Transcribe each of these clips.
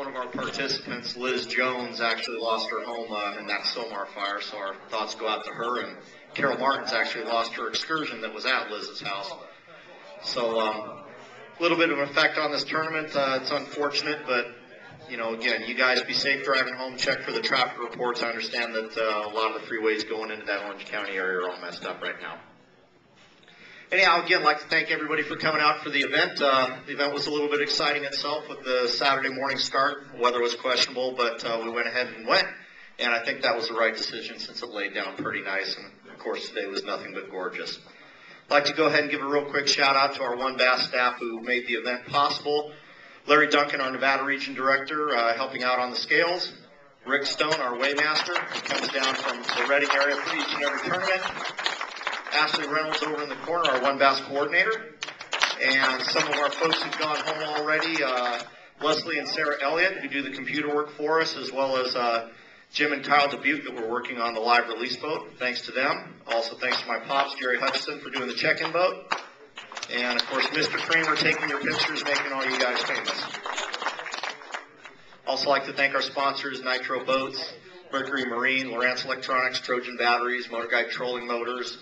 one of our participants, Liz Jones, actually lost her home in that Somar fire, so our thoughts go out to her. And Carol Martin's actually lost her excursion that was at Liz's house. So a little bit of an effect on this tournament. It's unfortunate, but, you know, again, you guys be safe driving home. Check for the traffic reports. I understand that a lot of the freeways going into that Orange County area are all messed up right now. Anyhow, again, I'd like to thank everybody for coming out for the event. The event was a little bit exciting itself with the Saturday morning start. Weather was questionable, but we went ahead and went, and I think that was the right decision since it laid down pretty nice, and of course today was nothing but gorgeous. I'd like to go ahead and give a real quick shout out to our One Bass staff who made the event possible. Larry Duncan, our Nevada Region Director, helping out on the scales. Rick Stone, our weighmaster, who comes down from the Reading area for each and every tournament. Ashley Reynolds over in the corner, our One Bass coordinator. And some of our folks who've gone home already, Leslie and Sarah Elliott, who do the computer work for us, as well as Jim and Kyle Dubuque that were working on the live release boat. Thanks to them. Also thanks to my pops, Jerry Hutchison, for doing the check-in boat. And of course, Mr. Kramer taking your pictures, making all you guys famous. Also like to thank our sponsors, Nitro Boats, Mercury Marine, Lowrance Electronics, Trojan Batteries, Motor Guide Trolling Motors,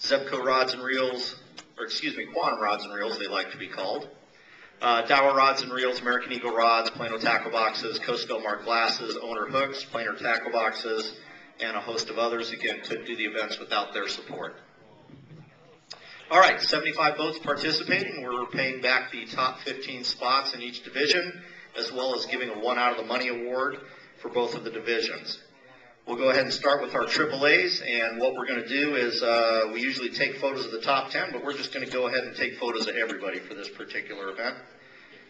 Zebco Rods and Reels, or excuse me, Quantum Rods and Reels, they like to be called. Dower Rods and Reels, American Eagle Rods, Plano Tackle Boxes, Coastal Mark Glasses, Owner Hooks, Planer Tackle Boxes, and a host of others. Again, couldn't do the events without their support. All right, 75 boats participating. We're paying back the top 15 spots in each division, as well as giving a one out of the money award for both of the divisions. We'll go ahead and start with our AAAs, and what we're going to do is we usually take photos of the top 10, but we're just going to go ahead and take photos of everybody for this particular event.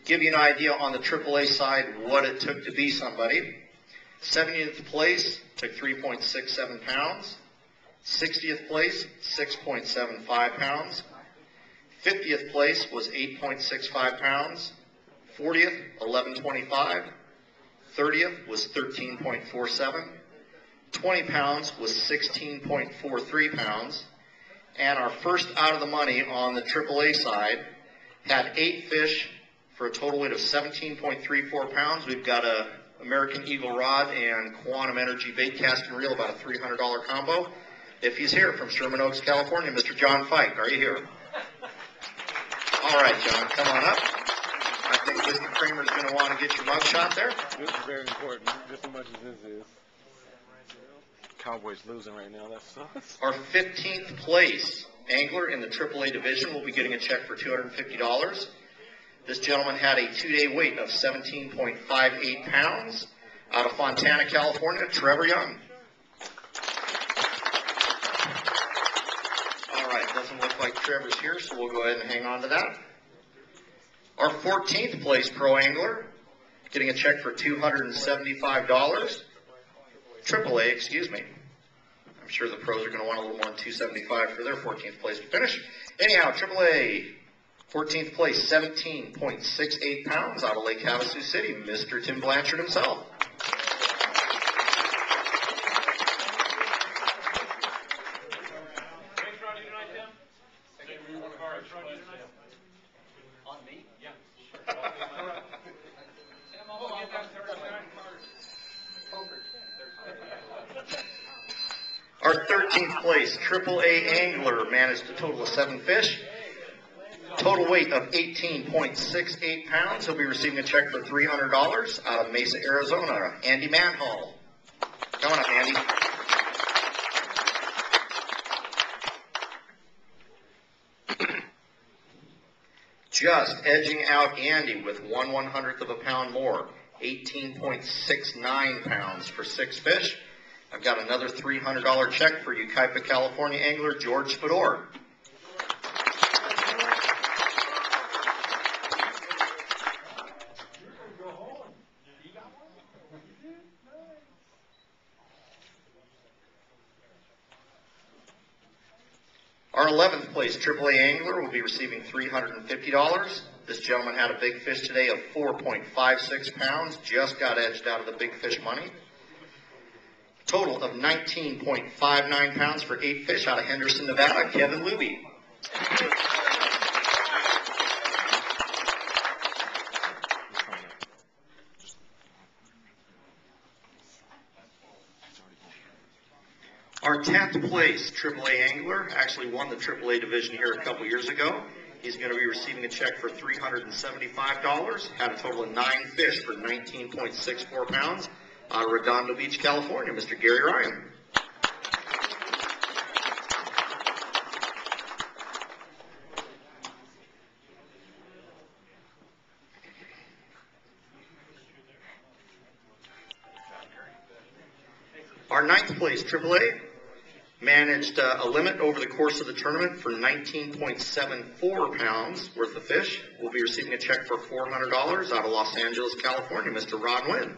Give you an idea on the AAA side what it took to be somebody. 70th place took 3.67 pounds. 60th place, 6.75 pounds. 50th place was 8.65 pounds. 40th, 11.25. 30th was 13.47. 20 pounds was 16.43 pounds. And our first out of the money on the AAA side had 8 fish for a total weight of 17.34 pounds. We've got a American Eagle rod and Quantum Energy bait casting reel, about a $300 combo. If he's here from Sherman Oaks, California, Mr. John Fike, are you here? All right, John, come on up. I think Mr. Kramer's going to want to get your mug shot there. This is very important, just as much as this is. Cowboys losing right now, that sucks. Our 15th place angler in the AAA division will be getting a check for $250. This gentleman had a 2-day weight of 17.58 pounds out of Fontana, California, Trevor Young. All right, doesn't look like Trevor's here, so we'll go ahead and hang on to that. Our 14th place pro angler getting a check for $275. AAA, excuse me. I'm sure the pros are going to want a little more than $275 for their 14th place to finish. Anyhow, AAA, 14th place, 17.68 pounds out of Lake Havasu City, Mr. Tim Blanchard himself. Our 13th place AAA angler managed a total of 7 fish. Total weight of 18.68 pounds. He'll be receiving a check for $300 out of Mesa, Arizona. Andy Manhall. Come on up, Andy. Just edging out Andy with 1/100th of a pound more. 18.69 pounds for 6 fish. I've got another $300 check for Yucaipa, California angler George Spador. Our 11th place AAA angler will be receiving $350. This gentleman had a big fish today of 4.56 pounds, just got edged out of the big fish money. Total of 19.59 pounds for 8 fish out of Henderson, Nevada, Kevin Luby. Our 10th place AAA angler actually won the AAA division here a couple years ago. He's going to be receiving a check for $375. Had a total of 9 fish for 19.64 pounds out of Redondo Beach, California. Mr. Gary Ryan. Our 9th place AAA managed a limit over the course of the tournament for 19.74 pounds worth of fish. Will be receiving a check for $400 out of Los Angeles, California. Mr. Ron Wynn.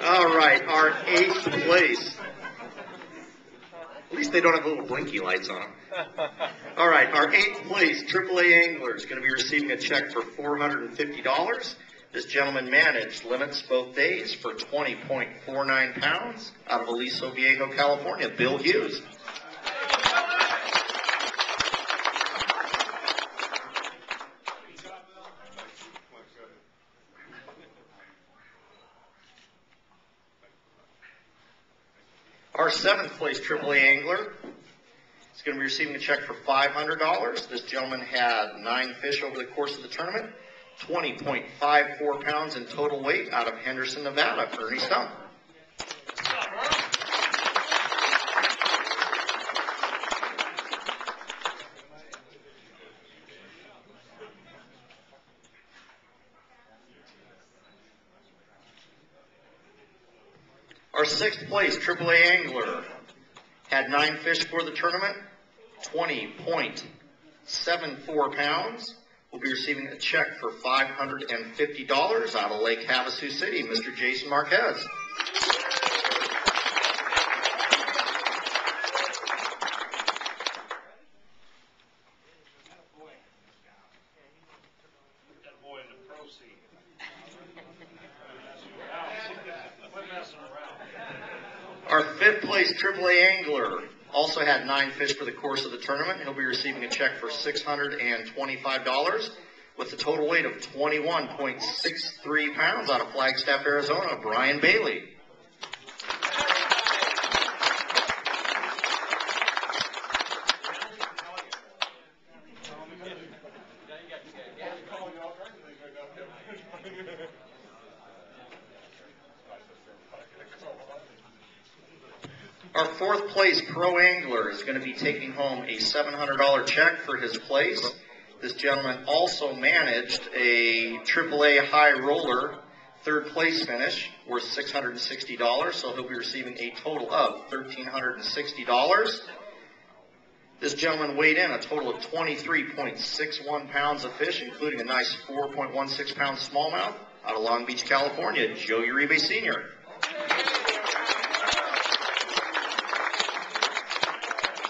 All right, our 8th place. At least they don't have little blinky lights on them. All right, our 8th place AAA angler is going to be receiving a check for $450. This gentleman managed limits both days for 20.49 pounds out of Aliso Viejo, California. Bill Hughes. Our 7th place AAA angler is going to be receiving a check for $500. This gentleman had 9 fish over the course of the tournament, 20.54 pounds in total weight out of Henderson, Nevada. Ernie Stump. Our 6th place AAA angler had 9 fish for the tournament, 20.74 pounds. Will be receiving a check for $550 out of Lake Havasu City. Mr. Jason Marquez. Our 5th place AAA angler also had 9 fish for the course of the tournament. He'll be receiving a check for $625 with a total weight of 21.63 pounds out of Flagstaff, Arizona. Brian Bailey. Our 4th place pro angler is going to be taking home a $700 check for his place. This gentleman also managed a AAA high roller 3rd place finish worth $660, so he'll be receiving a total of $1,360. This gentleman weighed in a total of 23.61 pounds of fish, including a nice 4.16 pound smallmouth out of Long Beach, California. Joe Uribe Sr.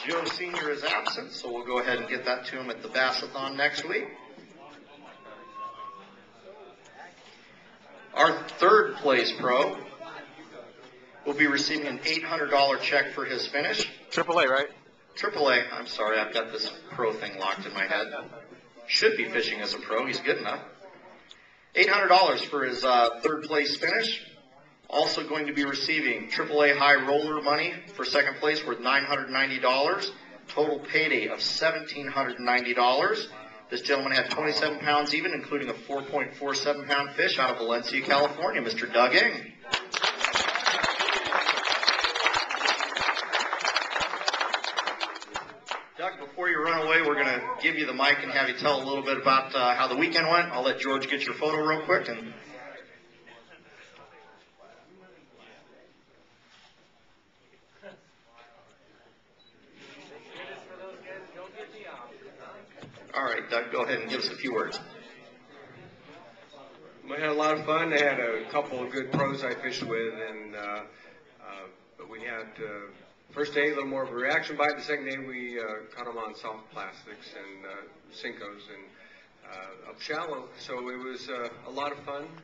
Joe Sr. is absent, so we'll go ahead and get that to him at the Bassathon next week. Our 3rd place pro will be receiving an $800 check for his finish. AAA, right? AAA, I'm sorry, I've got this pro thing locked in my head. Should be fishing as a pro, he's good enough. $800 for his 3rd place finish. Also going to be receiving AAA high roller money for 2nd place worth $990. Total payday of $1,790. This gentleman had 27 pounds even, including a 4.47 pound fish out of Valencia, California. Mr. Doug Ing. Doug, before you run away, we're going to give you the mic and have you tell a little bit about how the weekend went. I'll let George get your photo real quick. All right, Doug, go ahead and give us a few words. We had a lot of fun. I had a couple of good pros I fished with, and but we had first day a little more of a reaction bite. The second day we caught them on soft plastics and Cincos and up shallow. So it was a lot of fun.